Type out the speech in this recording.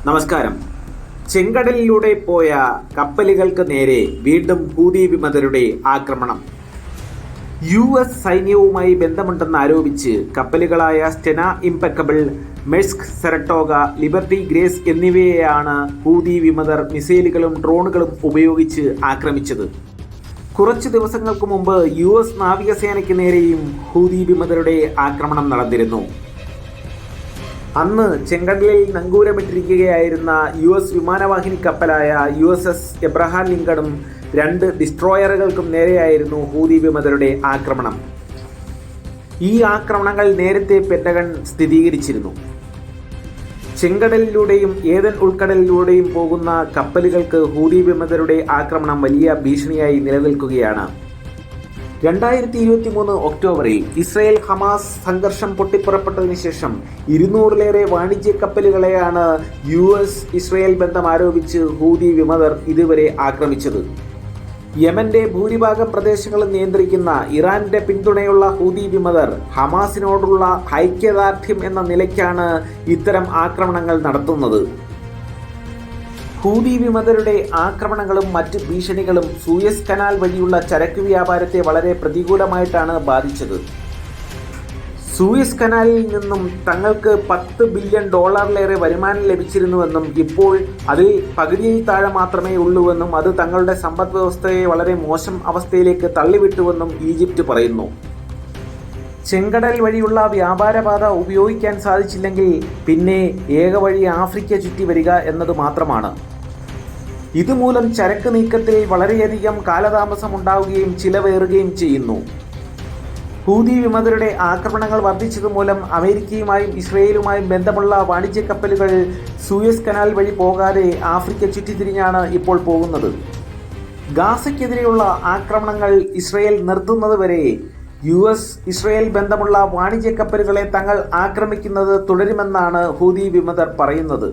നമസ്കാരം. ചെങ്കടലിലൂടെ പോയ കപ്പലുകൾക്ക് നേരെ വീണ്ടും ഹൂതി വിമതരുടെ ആക്രമണം. US സൈന്യവുമായി ബന്ധമുണ്ടെന്ന് ആരോപിച്ച് കപ്പലുകളായ Stena Impeccable, Maersk Saratoga, Liberty Grace എന്നിവയെയാണ് ഹൂതി വിമതർ മിസൈലുകളും ഡ്രോണുകളും ഉപയോഗിച്ച് ആക്രമിച്ചത്. കുറച്ചു ദിവസങ്ങൾക്ക് മുമ്പ് US നാവികസേനയ്ക്ക് നേരെയും ഹൂതി വിമതരുടെ ആക്രമണം നടന്നിരുന്നു. അന്ന് ചെങ്കടലിൽ നങ്കൂരമിട്ടിരിക്കുകയായിരുന്ന US വിമാനവാഹിനി കപ്പലായ USS എബ്രഹാം ലിങ്കണും 2 ഡിസ്ട്രോയറുകൾക്കും നേരെയായിരുന്നു ഹൂതി വിമതരുടെ ആക്രമണം. ഈ ആക്രമണങ്ങൾ നേരത്തെ പെന്റഗൺ സ്ഥിരീകരിച്ചിരുന്നു. ചെങ്കടലിലൂടെയും ഏദൻ ഉൾക്കടലിലൂടെയും പോകുന്ന കപ്പലുകൾക്ക് ഹൂതി വിമതരുടെ ആക്രമണം വലിയ ഭീഷണിയായി നിലനിൽക്കുകയാണ്. 2023 ഒക്ടോബറിൽ ഇസ്രായേൽ ഹമാസ് സംഘർഷം പൊട്ടിപ്പുറപ്പെട്ടതിന് ശേഷം 200-ലേറെ വാണിജ്യ കപ്പലുകളെയാണ് US ഇസ്രായേൽ ബന്ധം ആരോപിച്ച് ഹൂതി വിമതർ ഇതുവരെ ആക്രമിച്ചത്. യമന്റെ ഭൂരിഭാഗം പ്രദേശങ്ങളും നിയന്ത്രിക്കുന്ന ഇറാന്റെ പിന്തുണയുള്ള ഹൂതി വിമതർ ഹമാസിനോടുള്ള ഐക്യദാർഢ്യം എന്ന നിലയ്ക്കാണ് ഇത്തരം ആക്രമണങ്ങൾ നടത്തുന്നത്. ഹൂതി വിമതരുടെ ആക്രമണങ്ങളും മറ്റ് ഭീഷണികളും സൂയസ് കനാൽ വഴിയുള്ള ചരക്ക് വ്യാപാരത്തെ വളരെ പ്രതികൂലമായിട്ടാണ് ബാധിച്ചത്. സൂയസ് കനാലിൽ നിന്നും തങ്ങൾക്ക് $10 ബില്യൺ വരുമാനം ലഭിച്ചിരുന്നുവെന്നും ഇപ്പോൾ അതിൽ പകുതിയിൽ താഴെ മാത്രമേ ഉള്ളൂവെന്നും അത് തങ്ങളുടെ സമ്പദ് വ്യവസ്ഥയെ വളരെ മോശം അവസ്ഥയിലേക്ക് തള്ളിവിട്ടുവെന്നും ഈജിപ്റ്റ് പറയുന്നു. ചെങ്കടൽ വഴിയുള്ള വ്യാപാരപാത ഉപയോഗിക്കാൻ സാധിച്ചില്ലെങ്കിൽ പിന്നെ ഏക വഴി ആഫ്രിക്ക ചുറ്റി വരിക എന്നത് മാത്രമാണ്. ഇതുമൂലം ചരക്ക് നീക്കത്തിൽ വളരെയധികം കാലതാമസം ഉണ്ടാവുകയും ചിലവേറുകയും ചെയ്യുന്നു. ഹൂതി വിമതരുടെ ആക്രമണങ്ങൾ വർദ്ധിച്ചതുമൂലം അമേരിക്കയുമായും ഇസ്രയേലുമായും ബന്ധമുള്ള വാണിജ്യ കപ്പലുകൾ സൂയസ് കനാൽ വഴി പോകാതെ ആഫ്രിക്ക ചുറ്റിത്തിരിഞ്ഞാണ് ഇപ്പോൾ പോകുന്നത്. ഗാസയ്ക്കെതിരെയുള്ള ആക്രമണങ്ങൾ ഇസ്രയേൽ നിർത്തുന്നതുവരെ US ഇസ്രയേൽ ബന്ധമുള്ള വാണിജ്യ കപ്പലുകളെ തങ്ങൾ ആക്രമിക്കുന്നത് തുടരുമെന്നാണ് ഹൂതി വിമതർ പറയുന്നത്.